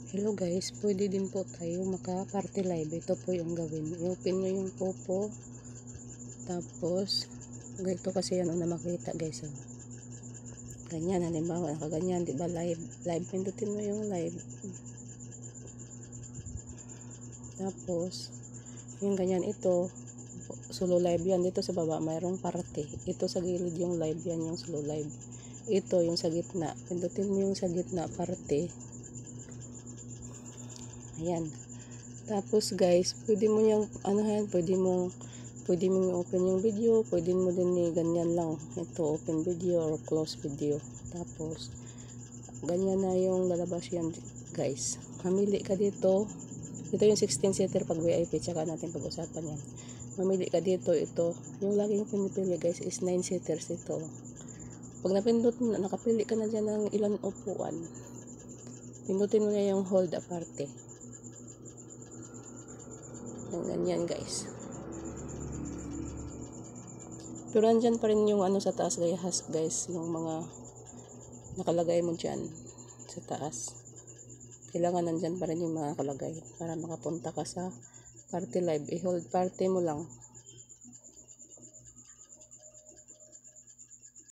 Hello guys, pwede din po tayo maka-party live. Ito po yung gawin. I-open nyo yung popo. Tapos, ganito kasi yan na makita guys. Oh. Ganyan, halimbawa, nakaganyan, diba live? Live, pindutin mo yung live. Tapos, yung ganyan, ito, solo live yan. Dito sa baba, mayroong party. Ito sa gilid yung live yan, yung solo live. Ito, yung sa gitna. Pindutin mo yung sa gitna, party. Ayan. Tapos guys, pwede mo yung pwede mo open yung video, pwede mo din ni ganyan lang. Ito open video or close video. Tapos ganyan na yung lalabas yan guys. Mamili ka dito. Ito yung 16 seater pag VIP, tsaka natin pag-usapan yan. Mamili ka dito, ito. Yung laging pinipili guys is 9 seaters ito. Pag napindot mo, nakapili ka na dyan ng ilang upuan. Pindutin mo na yung hold aparte. Yung ganyan guys. Pero andyan pa rin yung sa taas guys, yung mga nakalagay mo dyan sa taas. Kailangan nandyan pa rin yung mga nakalagay para makapunta ka sa party live. I-hold party mo lang.